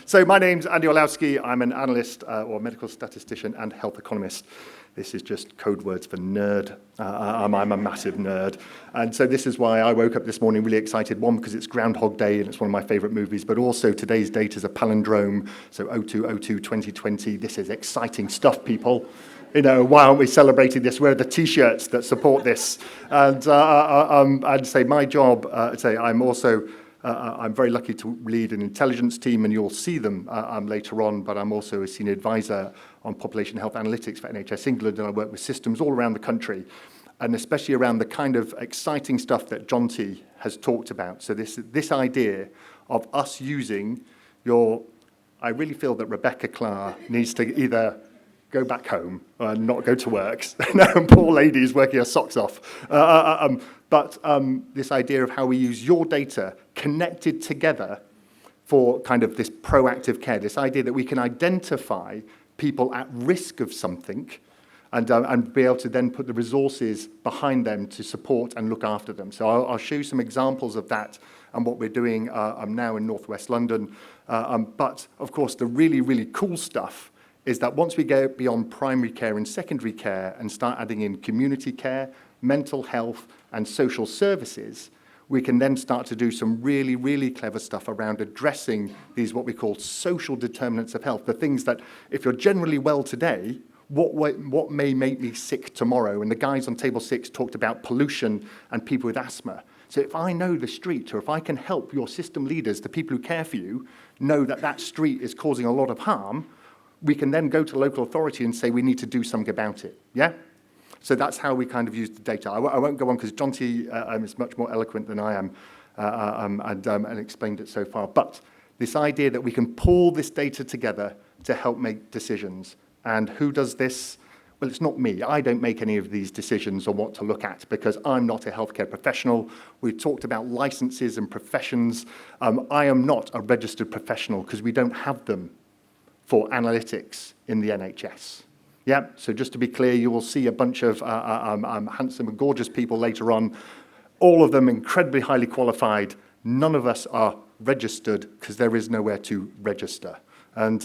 So my name's Andi Orlowski. I'm an analyst or medical statistician and health economist. This is just code words for nerd. I'm a massive nerd. And so this is why I woke up this morning really excited. One, because it's Groundhog Day and it's one of my favorite movies, but also today's date is a palindrome. So 02/02/2020. This is exciting stuff, people. You know, why aren't we celebrating this? Where are the T-shirts that support this? And I'd say my job, I'm very lucky to lead an intelligence team, and you'll see them later on, but I'm also a senior advisor on population health analytics for NHS England, and I work with systems all around the country, and especially around the kind of exciting stuff that Jonty has talked about. So this idea of us using I really feel that Rebecca Clark needs to either go back home and not go to work. Poor lady is working her socks off. But this idea of how we use your data connected together for kind of this proactive care, this idea that we can identify people at risk of something and be able to then put the resources behind them to support and look after them. So I'll show you some examples of that and what we're doing now in Northwest London. But of course, the really, really cool stuff is that once we go beyond primary care and secondary care and start adding in community care, mental health, and social services, we can then start to do some really, really clever stuff around addressing these what we call social determinants of health, the things that if you're generally well today, what may make me sick tomorrow? And the guys on table 6 talked about pollution and people with asthma. So if I know the street, or if I can help your system leaders, the people who care for you, know that that street is causing a lot of harm, we can then go to local authority and say we need to do something about it, yeah? So that's how we kind of use the data. I won't go on because Jonty is much more eloquent than I am and explained it so far. But this idea that we can pull this data together to help make decisions. And who does this? Well, it's not me. I don't make any of these decisions on what to look at because I'm not a healthcare professional. We've talked about licenses and professions. I am not a registered professional because we don't have them for analytics in the NHS. Yeah, so just to be clear, you will see a bunch of handsome and gorgeous people later on, all of them incredibly highly qualified. None of us are registered because there is nowhere to register. And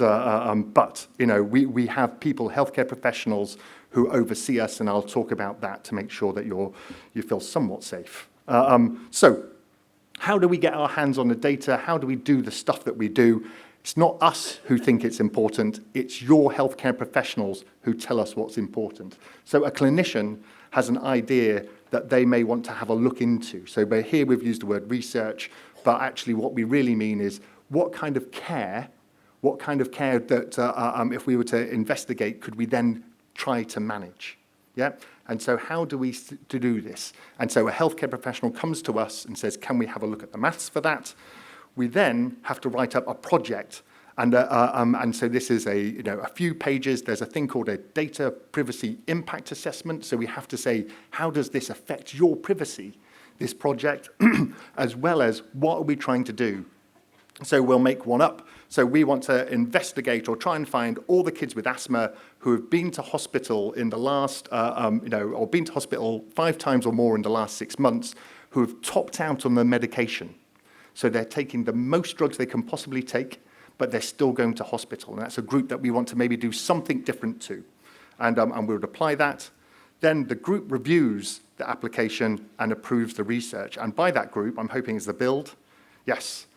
but you know, we have people, healthcare professionals, who oversee us, and I'll talk about that to make sure that you feel somewhat safe. So, how do we get our hands on the data? How do we do the stuff that we do? It's not us who think it's important, it's your healthcare professionals who tell us what's important. So a clinician has an idea that they may want to have a look into. So here we've used the word research, but actually what we really mean is what kind of care that if we were to investigate, could we then try to manage? Yeah? And so how do we do this? And so a healthcare professional comes to us and says, can we have a look at the maths for that? We then have to write up a project, and so this is a few pages. There's a thing called a data privacy impact assessment. So we have to say, how does this affect your privacy, this project, as well as what are we trying to do? So we'll make one up. So we want to investigate or try and find all the kids with asthma who have been to hospital in the last, or been to hospital 5 times or more in the last 6 months, who have topped out on their medication. So they're taking the most drugs they can possibly take, but they're still going to hospital. And that's a group that we want to maybe do something different to. And we would apply that. Then the group reviews the application and approves the research. And by that group, I'm hoping is the build. Yes.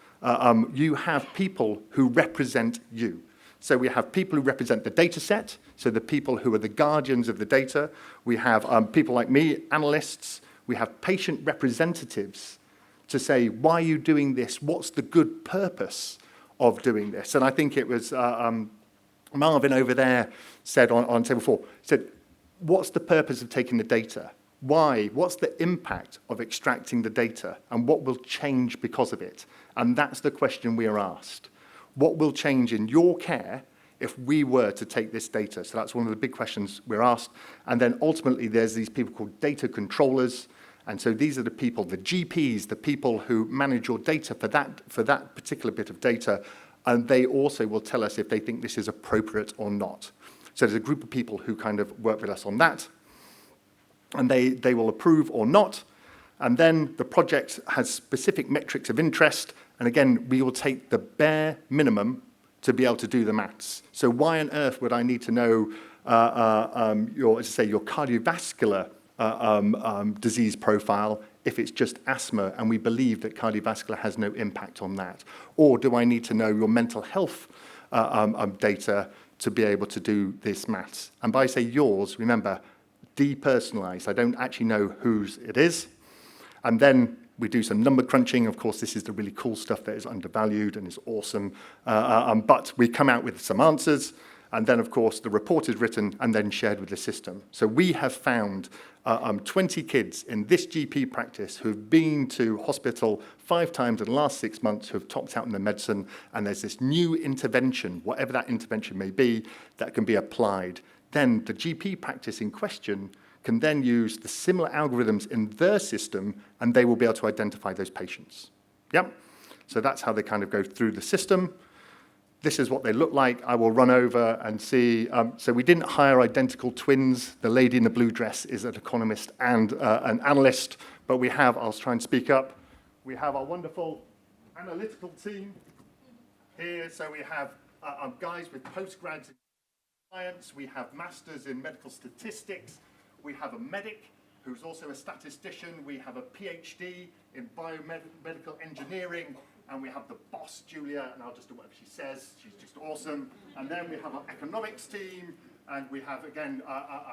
You have people who represent you. So we have people who represent the data set, so the people who are the guardians of the data. We have people like me, analysts. We have patient representatives to say, why are you doing this? What's the good purpose of doing this? And I think it was Marvin over there said on table 4, said, what's the purpose of taking the data? Why? What's the impact of extracting the data? And what will change because of it? And that's the question we are asked. What will change in your care if we were to take this data? So that's one of the big questions we're asked. And then ultimately there's these people called data controllers. And so these are the people, the GPs, the people who manage your data for that particular bit of data, and they also will tell us if they think this is appropriate or not. So there's a group of people who kind of work with us on that, and they will approve or not, and then the project has specific metrics of interest, And again, we will take the bare minimum to be able to do the maths. So why on earth would I need to know your cardiovascular disease profile if it's just asthma and we believe that cardiovascular has no impact on that? Or do I need to know your mental health data to be able to do this maths? And by say yours, remember, depersonalized. I don't actually know whose it is. And then we do some number crunching. Of course, this is the really cool stuff that is undervalued and is awesome. But we come out with some answers. And then, of course, the report is written and then shared with the system. So we have found 20 kids in this GP practice who've been to hospital 5 times in the last 6 months, who have topped out in their medicine, and there's this new intervention, whatever that intervention may be, that can be applied. Then the GP practice in question can then use the similar algorithms in their system, and they will be able to identify those patients. Yep. So that's how they kind of go through the system. This is what they look like. I will run over and see. So we didn't hire identical twins. The lady in the blue dress is an economist and an analyst, but we have, I'll try and speak up, we have our wonderful analytical team here. So we have guys with postgrads in science. We have masters in medical statistics. We have a medic who's also a statistician. We have a PhD in biomedical engineering. And we have the boss, Julia, and I'll just do whatever she says. She's just awesome. And then we have our economics team, and we have, again,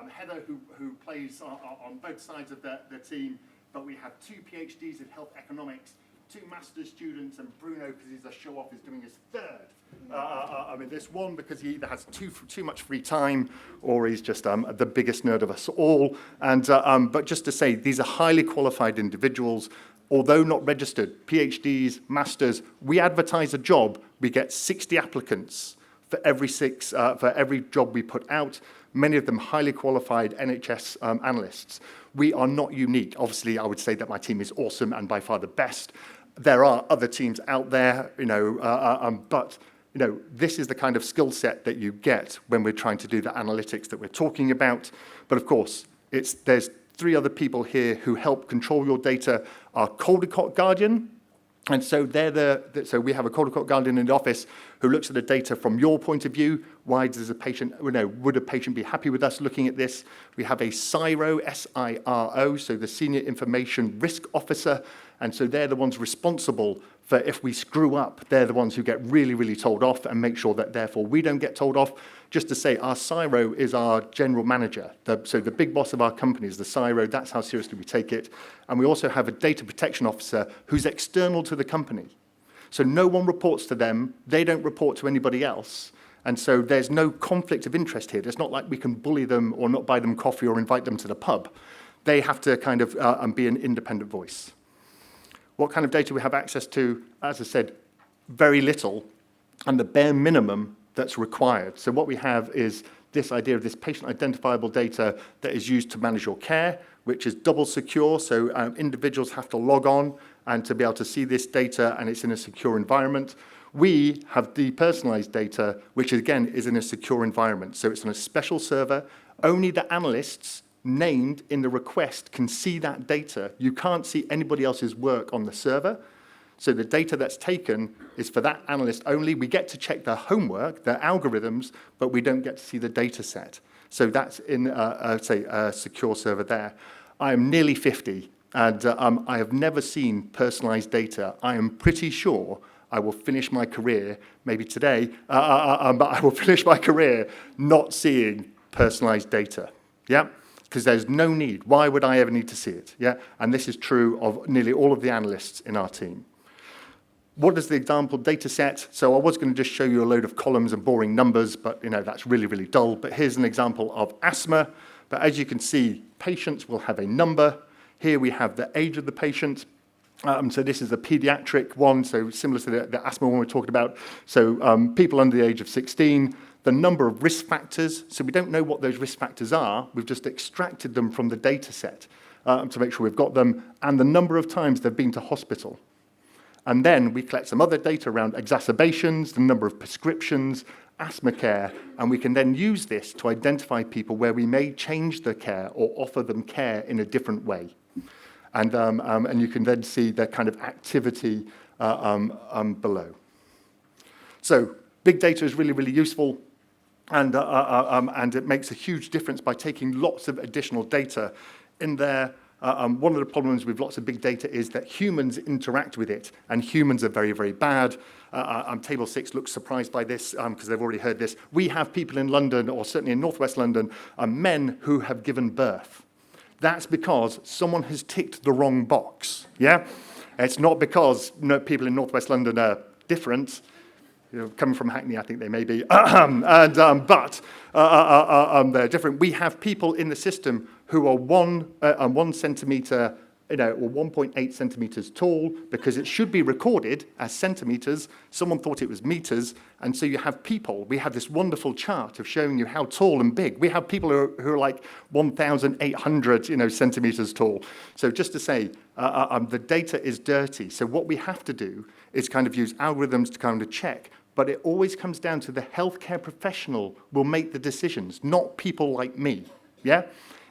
Heather, who plays on both sides of the team. But we have 2 PhDs in health economics, 2 master's students, and Bruno, because he's a show-off, is doing his 3rd. This one, because he either has too much free time, or he's just the biggest nerd of us all. And but just to say, these are highly qualified individuals. Although not registered, PhDs, masters, we advertise a job, we get 60 applicants for every job we put out, many of them highly qualified NHS analysts. We are not unique. Obviously, I would say that my team is awesome and by far the best. There are other teams out there, but this is the kind of skill set that you get when we're trying to do the analytics that we're talking about. But of course, there's 3 other people here who help control your data. Our Caldecott Guardian, and so so we have a Caldecott Guardian in the office who looks at the data from your point of view. Why does a patient, would a patient be happy with us looking at this? We have a SIRO, S-I-R-O, so the Senior Information Risk Officer, and so they're the ones responsible for if we screw up, they're the ones who get really, really told off and make sure that therefore we don't get told off. Just to say, our SIRO is our general manager. So the big boss of our company is the SIRO. That's how seriously we take it. And we also have a data protection officer who's external to the company. So no one reports to them. They don't report to anybody else. And so there's no conflict of interest here. It's not like we can bully them or not buy them coffee or invite them to the pub. They have to kind of be an independent voice. What kind of data we have access to? As I said, very little, and the bare minimum that's required. So what we have is this idea of this patient identifiable data that is used to manage your care, which is double secure, so individuals have to log on and to be able to see this data, and it's in a secure environment. We have depersonalized data, which again is in a secure environment. So it's on a special server. Only the analysts named in the request can see that data. You can't see anybody else's work on the server. So the data that's taken is for that analyst only. We get to check their homework, their algorithms, but we don't get to see the data set. So that's in, a secure server there. I am nearly 50, and I have never seen personalized data. I am pretty sure I will finish my career, maybe today, but I will finish my career not seeing personalized data. Yeah? Because there's no need. Why would I ever need to see it? Yeah? And this is true of nearly all of the analysts in our team. What is the example data set? So I was going to just show you a load of columns and boring numbers, but that's really, really dull. But here's an example of asthma. But as you can see, patients will have a number. Here we have the age of the patient. So this is a pediatric one, so similar to the asthma one we talked about. So people under the age of 16, the number of risk factors. So we don't know what those risk factors are. We've just extracted them from the data set to make sure we've got them, and the number of times they've been to hospital. And then we collect some other data around exacerbations, the number of prescriptions, asthma care, and we can then use this to identify people where we may change the care or offer them care in a different way. And you can then see the kind of activity below. So big data is really, really useful, and it makes a huge difference by taking lots of additional data in there. One of the problems with lots of big data is that humans interact with it, and humans are very, very bad. Table 6 looks surprised by this because they've already heard this. We have people in London, or certainly in northwest London, men who have given birth. That's because someone has ticked the wrong box, yeah? It's not because people in northwest London are different. Coming from Hackney, I think they may be, but they're different. We have people in the system who are 1 centimetre, or 1.8 centimetres tall, because it should be recorded as centimetres. Someone thought it was metres, and so you have people. We have this wonderful chart of showing you how tall and big. We have people who are like 1,800, centimetres tall. So just to say, the data is dirty. So what we have to do is kind of use algorithms to kind of check. But it always comes down to the healthcare professional will make the decisions, not people like me, yeah?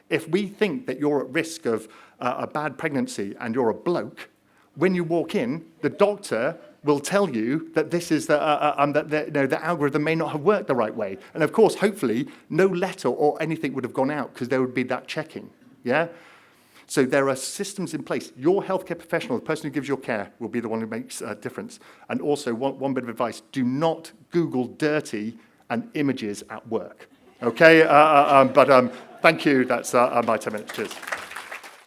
If we think that you're at risk of a bad pregnancy and you're a bloke, when you walk in, the doctor will tell you that this is the algorithm may not have worked the right way. And of course, hopefully, no letter or anything would have gone out because there would be that checking, yeah? So there are systems in place. Your healthcare professional, the person who gives your care, will be the one who makes a difference. And also, one bit of advice, do not Google dirty and images at work. Okay? But thank you. That's my 10 minutes. Cheers.